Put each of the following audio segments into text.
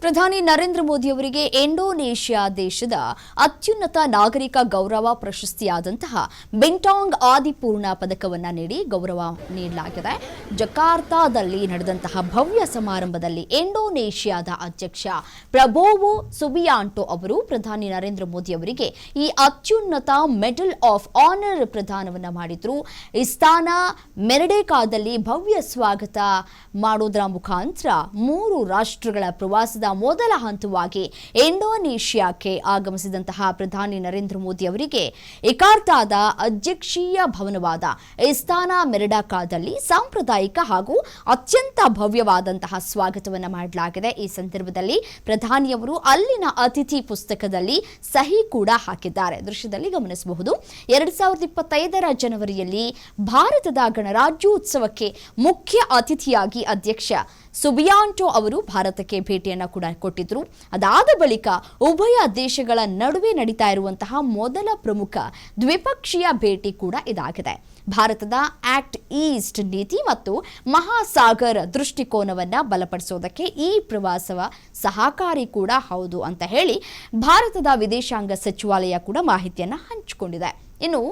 ಪ್ರಧಾನಿ ನರೇಂದ್ರ ಮೋದಿ ಅವರಿಗೆ ಇಂಡೋನೇಷ್ಯಾ ದೇಶದ ಅತ್ಯುನ್ನತ ನಾಗರಿಕ ಗೌರವ ಪ್ರಶಸ್ತಿಯಾದಂತಹ ಬಿಂಟಾಂಗ್ ಆದಿಪೂರ್ಣ ಪದಕವನ್ನು ನೀಡಿ ಗೌರವ ನೀಡಲಾಗಿದೆ. ಜಕಾರ್ತಾದಲ್ಲಿ ನಡೆದಂತಹ ಭವ್ಯ ಸಮಾರಂಭದಲ್ಲಿ ಇಂಡೋನೇಷ್ಯಾದ ಅಧ್ಯಕ್ಷ ಪ್ರಬೋವೋ ಸುಬಿಯಾಂಟೋ ಅವರು ಪ್ರಧಾನಿ ನರೇಂದ್ರ ಮೋದಿ ಅವರಿಗೆ ಈ ಅತ್ಯುನ್ನತ ಮೆಡಲ್ ಆಫ್ ಆನರ್ ಪ್ರದಾನವನ್ನು ಮಾಡಿದ್ರು. ಇಸ್ತಾನ ಮೆರಡೇಕಾದಲ್ಲಿ ಭವ್ಯ ಸ್ವಾಗತ ಮಾಡೋದರ ಮುಖಾಂತರ 3 ರಾಷ್ಟ್ರಗಳ ಪ್ರವಾಸದ ಮೊದಲ ಹಂತವಾಗಿ ಇಂಡೋನೇಷ್ಯಾಕ್ಕೆ ಆಗಮಿಸಿದಂತಹ ಪ್ರಧಾನಿ ನರೇಂದ್ರ ಮೋದಿ ಅವರಿಗೆ ಜಕಾರ್ತಾದ ಅಧ್ಯಕ್ಷೀಯ ಭವನವಾದ ಇಸ್ತಾನ ಮೆರಡೇಕಾದಲ್ಲಿ ಸಾಂಪ್ರದಾಯಿಕ ಹಾಗೂ ಅತ್ಯಂತ ಭವ್ಯವಾದಂತಹ ಸ್ವಾಗತವನ್ನು ಮಾಡಲಾಗಿದೆ. ಈ ಸಂದರ್ಭದಲ್ಲಿ ಪ್ರಧಾನಿಯವರು ಅಲ್ಲಿನ ಅತಿಥಿ ಪುಸ್ತಕದಲ್ಲಿ ಸಹಿ ಕೂಡ ಹಾಕಿದ್ದಾರೆ. ದೃಶ್ಯದಲ್ಲಿ ಗಮನಿಸಬಹುದು. 2025ರ ಜನವರಿಯಲ್ಲಿ ಭಾರತದ ಗಣರಾಜ್ಯೋತ್ಸವಕ್ಕೆ ಮುಖ್ಯ ಅತಿಥಿಯಾಗಿ ಅಧ್ಯಕ್ಷ ಸುಬಿಯಾಂಟೋ ಅವರು ಭಾರತಕ್ಕೆ ಭೇಟಿಯನ್ನು ಕೂಡ ಕೊಟ್ಟಿದ್ರು. ಅದಾದ ಬಳಿಕ ಉಭಯ ದೇಶಗಳ ನಡುವೆ ನಡೀತಾ ಇರುವಂತಹ ಮೊದಲ ಪ್ರಮುಖ ದ್ವಿಪಕ್ಷೀಯ ಭೇಟಿ ಕೂಡ ಇದಾಗಿದೆ. ಭಾರತದ ಆಕ್ಟ್ ಈಸ್ಟ್ ನೀತಿ ಮತ್ತು ಮಹಾಸಾಗರ ದೃಷ್ಟಿಕೋನವನ್ನು ಬಲಪಡಿಸೋದಕ್ಕೆ ಈ ಪ್ರವಾಸವ ಸಹಕಾರಿ ಕೂಡ ಹೌದು ಅಂತ ಹೇಳಿ ಭಾರತದ ವಿದೇಶಾಂಗ ಸಚಿವಾಲಯ ಕೂಡ ಮಾಹಿತಿಯನ್ನು ಹಂಚಿಕೊಂಡಿದೆ. ಇನ್ನು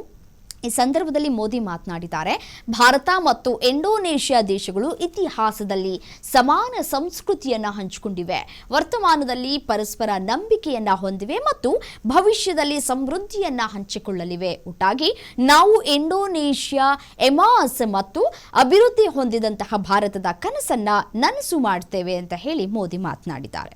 ಈ ಸಂದರ್ಭದಲ್ಲಿ ಮೋದಿ ಮಾತನಾಡಿದ್ದಾರೆ. ಭಾರತ ಮತ್ತು ಇಂಡೋನೇಷ್ಯಾ ದೇಶಗಳು ಇತಿಹಾಸದಲ್ಲಿ ಸಮಾನ ಸಂಸ್ಕೃತಿಯನ್ನು ಹಂಚಿಕೊಂಡಿವೆ, ವರ್ತಮಾನದಲ್ಲಿ ಪರಸ್ಪರ ನಂಬಿಕೆಯನ್ನ ಹೊಂದಿವೆ ಮತ್ತು ಭವಿಷ್ಯದಲ್ಲಿ ಸಮೃದ್ಧಿಯನ್ನ ಹಂಚಿಕೊಳ್ಳಲಿವೆ. ಒಟ್ಟಾಗಿ ನಾವು ಇಂಡೋನೇಷ್ಯಾ ಎಮಾಸ್ ಮತ್ತು ಅಭಿವೃದ್ಧಿ ಹೊಂದಿದಂತಹ ಭಾರತದ ಕನಸನ್ನ ನನಸು ಮಾಡ್ತೇವೆ ಅಂತ ಹೇಳಿ ಮೋದಿ ಮಾತನಾಡಿದ್ದಾರೆ.